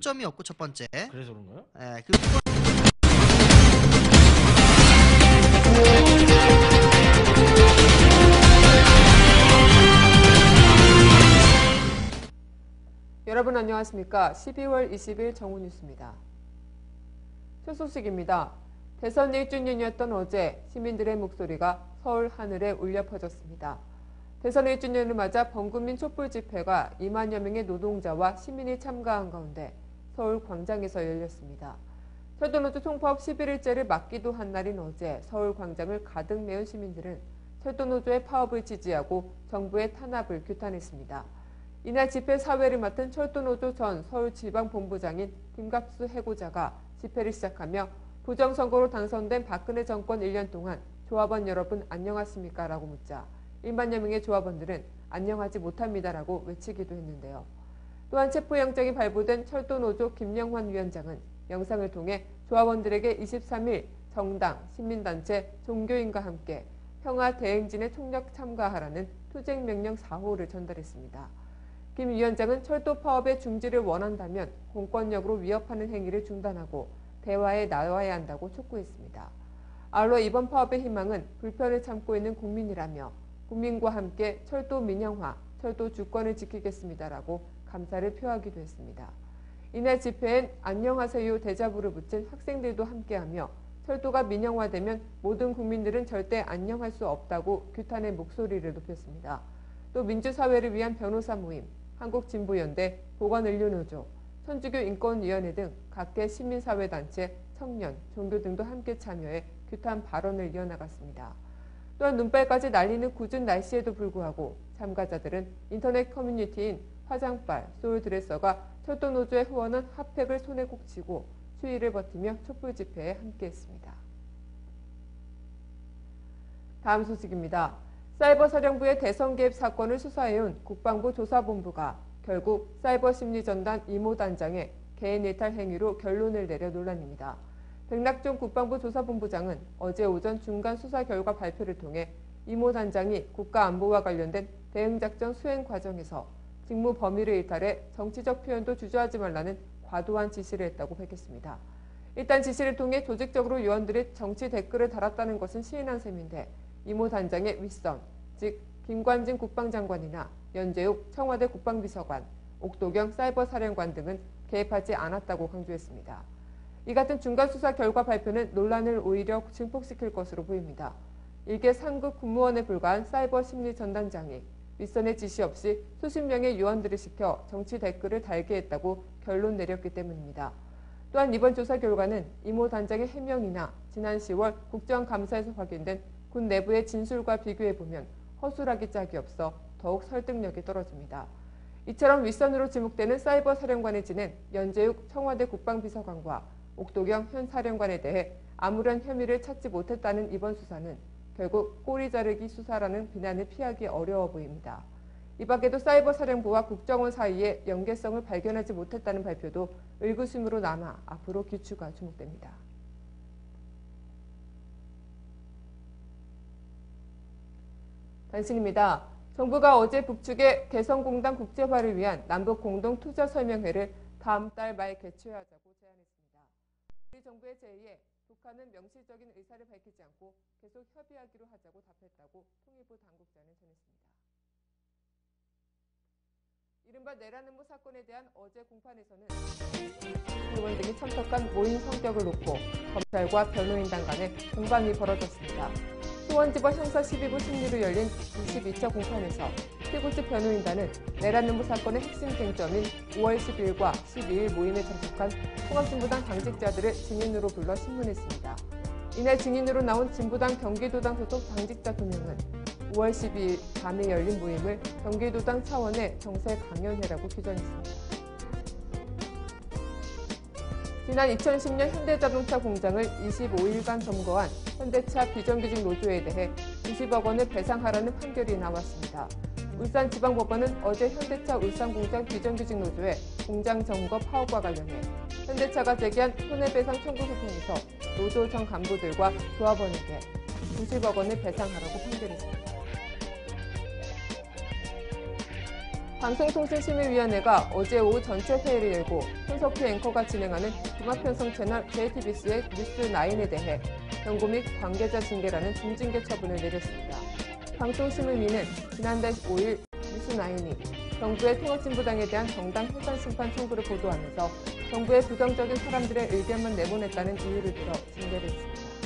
초점이 없고 첫 번째. 그래서 그런가요? 예, 그리고 두 번째. 여러분 안녕하십니까? 12월 20일 정오뉴스입니다. 첫 소식입니다. 대선 1주년이었던 어제 시민들의 목소리가 서울 하늘에 울려 퍼졌습니다. 대선 1주년을 맞아 범국민 촛불 집회가 2만여 명의 노동자와 시민이 참가한 가운데 서울 광장에서 열렸습니다. 철도노조 총파업 11일째를 맞기도 한 날인 어제 서울 광장을 가득 메운 시민들은 철도노조의 파업을 지지하고 정부의 탄압을 규탄했습니다. 이날 집회 사회를 맡은 철도노조 전 서울지방본부장인 김갑수 해고자가 집회를 시작하며 부정선거로 당선된 박근혜 정권 1년 동안 조합원 여러분 안녕하십니까? 라고 묻자 1만여 명의 조합원들은 안녕하지 못합니다라고 외치기도 했는데요. 또한 체포영장이 발부된 철도노조 김영환 위원장은 영상을 통해 조합원들에게 23일 정당, 시민단체, 종교인과 함께 평화 대행진에 총력 참가하라는 투쟁명령 4호를 전달했습니다. 김 위원장은 철도 파업의 중지를 원한다면 공권력으로 위협하는 행위를 중단하고 대화에 나와야 한다고 촉구했습니다. 아울러 이번 파업의 희망은 불편을 참고 있는 국민이라며 국민과 함께 철도 민영화, 철도 주권을 지키겠습니다라고 감사를 표하기도 했습니다. 이날 집회엔 안녕하세요 대자부를 붙인 학생들도 함께하며 철도가 민영화되면 모든 국민들은 절대 안녕할 수 없다고 규탄의 목소리를 높였습니다. 또 민주사회를 위한 변호사 모임, 한국진보연대, 보건인류노조, 천주교 인권위원회 등 각계 시민사회단체, 청년, 종교 등도 함께 참여해 규탄 발언을 이어나갔습니다. 또한 눈발까지 날리는 궂은 날씨에도 불구하고 참가자들은 인터넷 커뮤니티인 화장빨, 소울드레서가 철도노조의 후원은 핫팩을 손에 꼭 쥐고 추위를 버티며 촛불 집회에 함께했습니다. 다음 소식입니다. 사이버사령부의 대선 개입 사건을 수사해온 국방부 조사본부가 결국 사이버심리전단 이모 단장의 개인 일탈 행위로 결론을 내려 논란입니다. 백낙종 국방부 조사본부장은 어제 오전 중간 수사 결과 발표를 통해 이모 단장이 국가안보와 관련된 대응작전 수행 과정에서 직무 범위를 일탈해 정치적 표현도 주저하지 말라는 과도한 지시를 했다고 밝혔습니다. 일단 지시를 통해 조직적으로 요원들이 정치 댓글을 달았다는 것은 시인한 셈인데 이모 단장의 윗선, 즉 김관진 국방장관이나 연재욱 청와대 국방비서관, 옥도경 사이버사령관 등은 개입하지 않았다고 강조했습니다. 이 같은 중간수사 결과 발표는 논란을 오히려 증폭시킬 것으로 보입니다. 일개 상급 군무원에 불과한 사이버심리전단장이 윗선의 지시 없이 수십 명의 요원들을 시켜 정치 댓글을 달게 했다고 결론 내렸기 때문입니다. 또한 이번 조사 결과는 이모 단장의 해명이나 지난 10월 국정감사에서 확인된 군 내부의 진술과 비교해보면 허술하기 짝이 없어 더욱 설득력이 떨어집니다. 이처럼 윗선으로 지목되는 사이버 사령관을 지낸 연재욱 청와대 국방비서관과 옥도경 현 사령관에 대해 아무런 혐의를 찾지 못했다는 이번 수사는 결국 꼬리 자르기 수사라는 비난을 피하기 어려워 보입니다. 이 밖에도 사이버 사령부와 국정원 사이에 연계성을 발견하지 못했다는 발표도 의구심으로 남아 앞으로 귀추가 주목됩니다. 단신입니다. 정부가 어제 북측의 개성공단 국제화를 위한 남북 공동 투자 설명회를 다음 달 말 개최하자고 제안했습니다. 우리 정부의 제의에 북한은 명시적인 의사를 밝히지 않고 계속 협의하기로 하자고 답했다고 통일부 당국자는 전했습니다. 이른바 내란음모 사건에 대한 어제 공판에서는 의원 등이 참석한 모임 성격을 놓고 검찰과 변호인단 간에 공방이 벌어졌습니다. 수원지법 형사 12부 심리로 열린 22차 공판에서 피고 측 변호인단은 내란음모 사건의 핵심 쟁점인 5월 10일과 12일 모임에 참석한 통합진보당 당직자들을 증인으로 불러 신문했습니다. 이날 증인으로 나온 진보당 경기도당 소속 당직자 2명은 5월 12일 밤에 열린 모임을 경기도당 차원의 정세 강연회라고 규정했습니다. 지난 2010년 현대자동차 공장을 25일간 점거한 현대차 비정규직 노조에 대해 20억 원을 배상하라는 판결이 나왔습니다. 울산지방법원은 어제 현대차 울산공장 비정규직 노조의 공장 점거 파업과 관련해 현대차가 제기한 손해배상 청구 소송에서 노조 전 간부들과 조합원에게 90억 원을 배상하라고 판결했습니다. 방송통신심의위원회가 어제 오후 전체 회의를 열고 손석희 앵커가 진행하는 종합편성 채널 JTBC의 뉴스9에 대해 경고 및 관계자 징계라는 중징계 처분을 내렸습니다. 방송심의위는 지난달 5일 뉴스9이 정부의 통합진보당에 대한 정당 해산 심판 청구를 보도하면서 정부의 부정적인 사람들의 의견만 내보냈다는 이유를 들어 징계를 했습니다.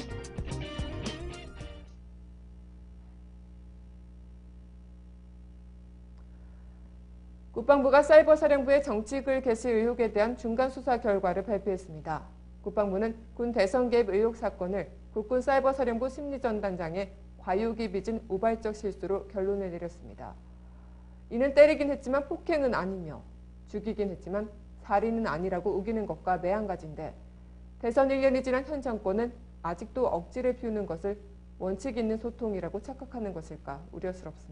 국방부가 사이버사령부의 정치글 게시 의혹에 대한 중간 수사 결과를 발표했습니다. 국방부는 군 대선 개입 의혹 사건을 국군 사이버사령부 심리전단장의 과욕이 빚은 우발적 실수로 결론을 내렸습니다. 이는 때리긴 했지만 폭행은 아니며 죽이긴 했지만 살인은 아니라고 우기는 것과 매한가지인데 대선 1년이 지난 현 정권은 아직도 억지를 피우는 것을 원칙 있는 소통이라고 착각하는 것일까 우려스럽습니다.